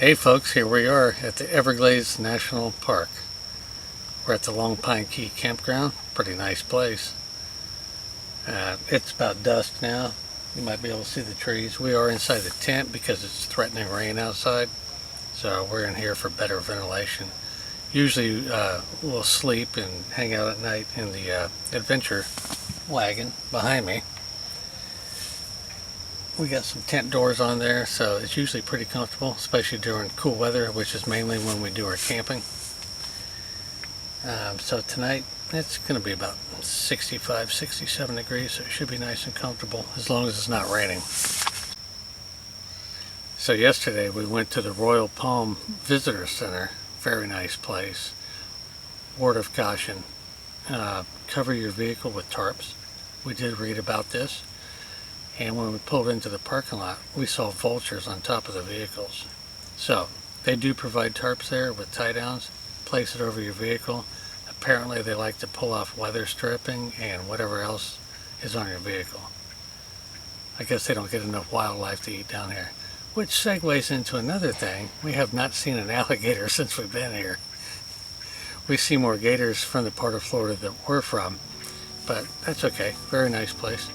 Hey folks, here we are at the Everglades National Park. We're at the Long Pine Key Campground. Pretty nice place. It's about dusk now. You might be able to see the trees. We are inside the tent because it's threatening rain outside. So we're in here for better ventilation. Usually we'll sleep and hang out at night in the adventure wagon behind me. We got some tent doors on there, so it's usually pretty comfortable, especially during cool weather, which is mainly when we do our camping. So tonight it's going to be about 65, 67 degrees, so it should be nice and comfortable as long as it's not raining. So yesterday we went to the Royal Palm Visitor Center. Very nice place. Word of caution, cover your vehicle with tarps. We did read about this. And when we pulled into the parking lot, we saw vultures on top of the vehicles. So they do provide tarps there with tie downs. Place it over your vehicle. Apparently they like to pull off weather stripping and whatever else is on your vehicle. I guess they don't get enough wildlife to eat down here. Which segues into another thing. We have not seen an alligator since we've been here. We see more gators from the part of Florida that we're from, but that's okay. Very nice place.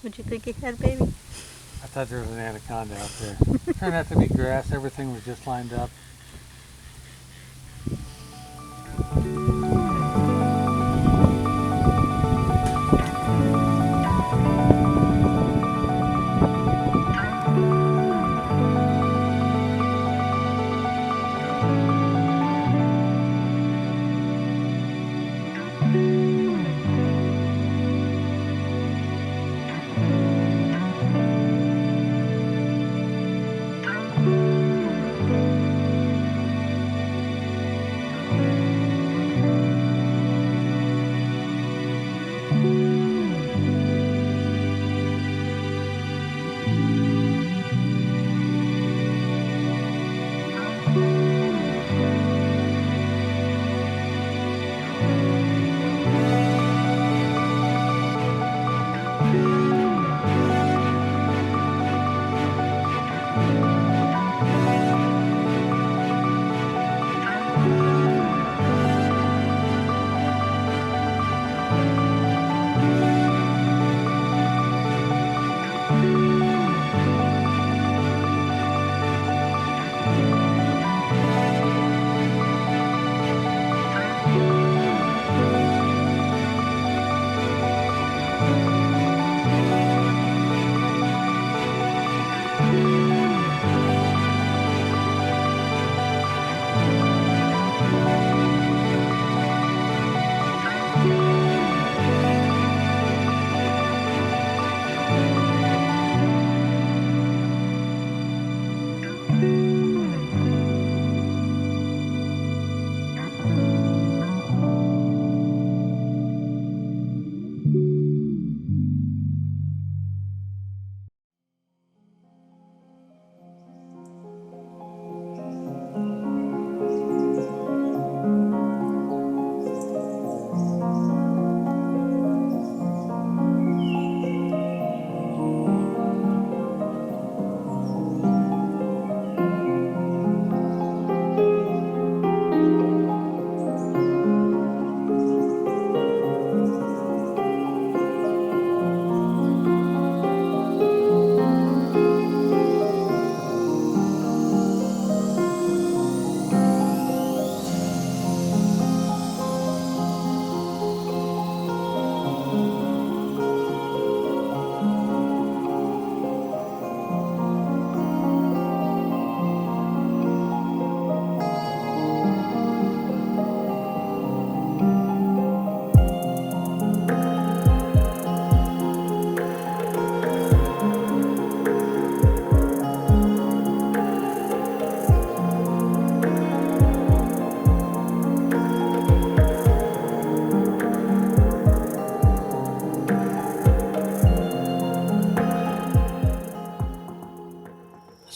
What'd you think you had, baby? I thought there was an anaconda out there. Turned out to be grass. Everything was just lined up.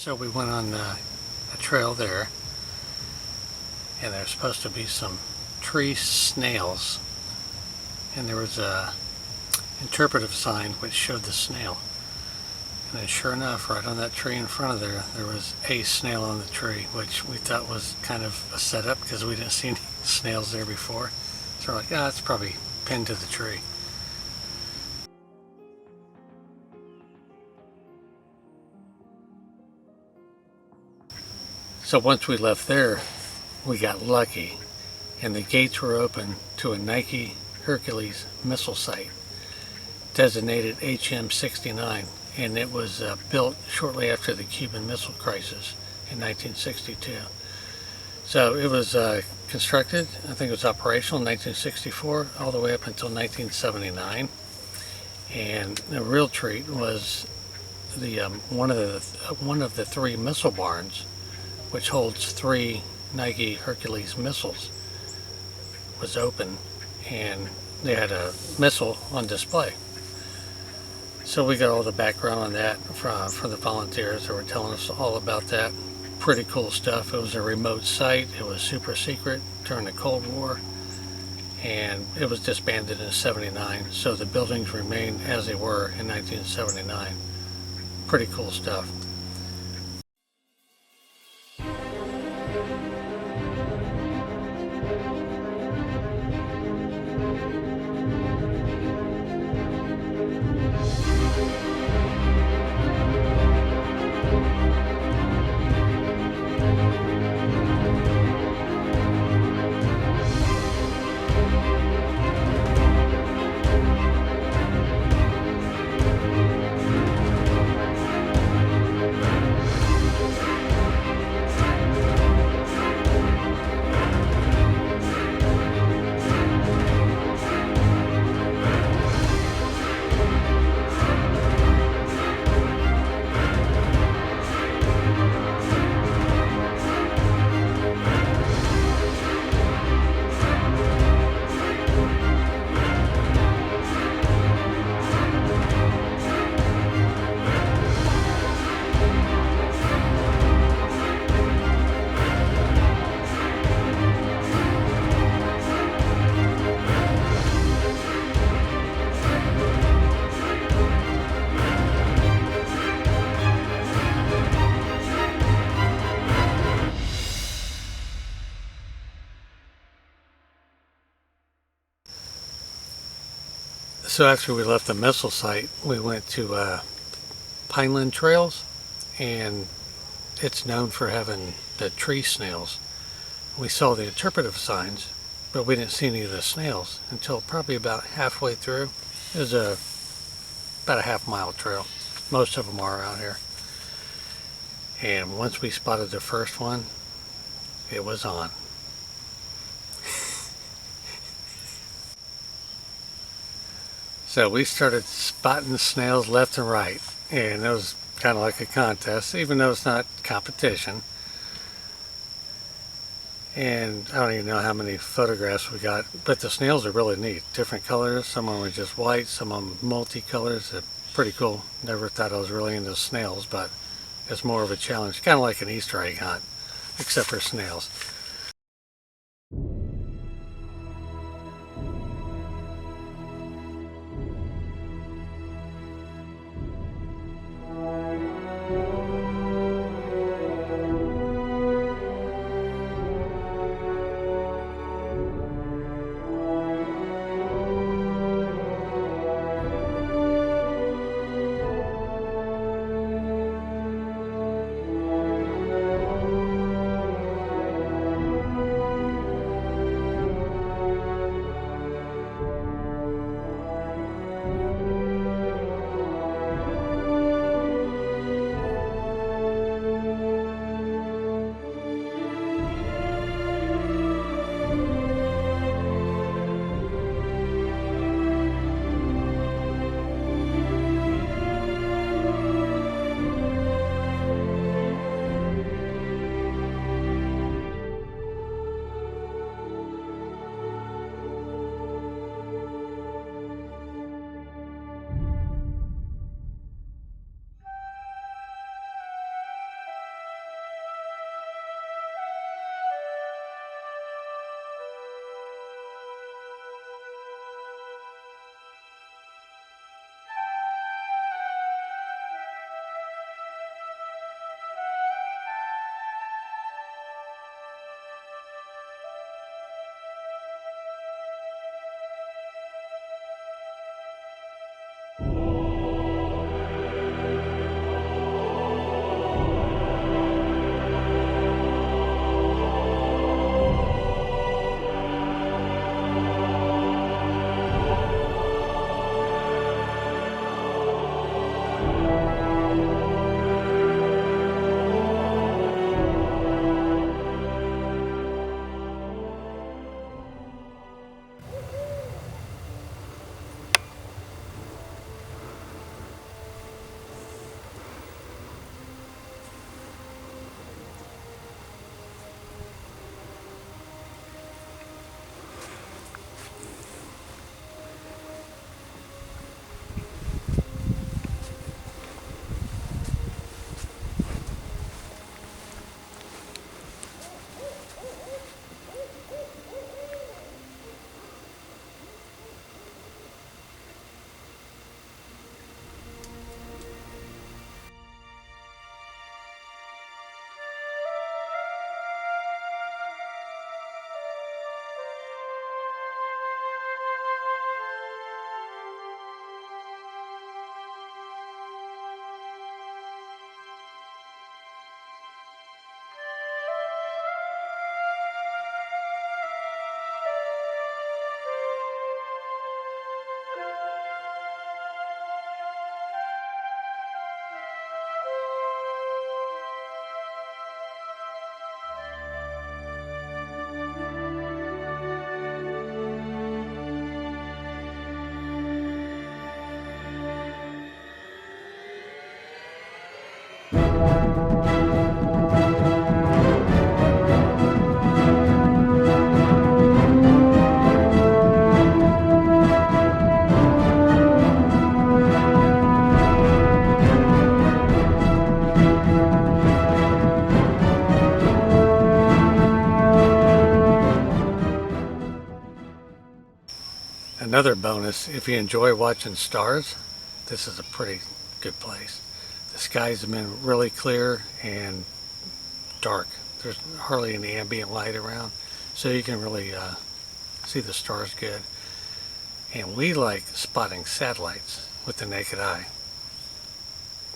So we went on a trail there, and there's supposed to be some tree snails, and there was a interpretive sign which showed the snail. And then sure enough, right on that tree in front of there was a snail on the tree, which we thought was kind of a setup because we didn't see any snails there before. So we're like, it's probably pinned to the tree. So once we left there, we got lucky, and the gates were open to a Nike Hercules missile site, designated HM-69, and it was built shortly after the Cuban Missile Crisis in 1962. So it was constructed, I think it was operational in 1964, all the way up until 1979. And the real treat was the one of the three missile barns, which holds 3 Nike Hercules missiles, was open, and they had a missile on display. So we got all the background on that from the volunteers that were telling us all about that. Pretty cool stuff. It was a remote site. It was super secret during the Cold War, and it was disbanded in '79. So the buildings remained as they were in 1979. Pretty cool stuff. So after we left the missile site, we went to Pineland Trails, and it's known for having the tree snails. We saw the interpretive signs, but we didn't see any of the snails until probably about halfway through. It was about a half-mile trail. Most of them are around here. And once we spotted the first one, it was on. So we started spotting snails left and right, and it was kind of like a contest, even though it's not competition. And I don't even know how many photographs we got, but the snails are really neat. Different colors, some of them are just white, some of them multicolors. They're pretty cool. Never thought I was really into snails, but it's more of a challenge, kind of like an Easter egg hunt, except for snails. another bonus, if you enjoy watching stars, this is a pretty good place. The skies have been really clear and dark. There's hardly any ambient light around, so you can really see the stars good. And we like spotting satellites with the naked eye.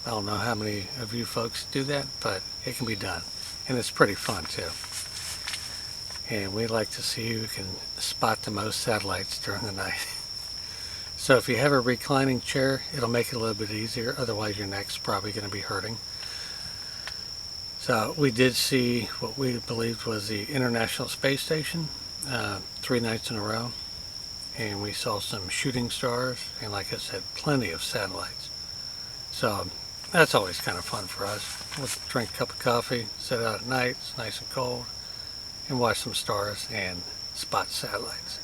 I don't know how many of you folks do that, but it can be done. And it's pretty fun too. And we like to see who can spot the most satellites during the night. So if you have a reclining chair, it'll make it a little bit easier. Otherwise your neck's probably going to be hurting. So we did see what we believed was the International Space Station 3 nights in a row. And we saw some shooting stars and, like I said, plenty of satellites. So that's always kind of fun for us. We'll drink a cup of coffee, sit out at night, it's nice and cold, and watch some stars and spot satellites.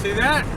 See that?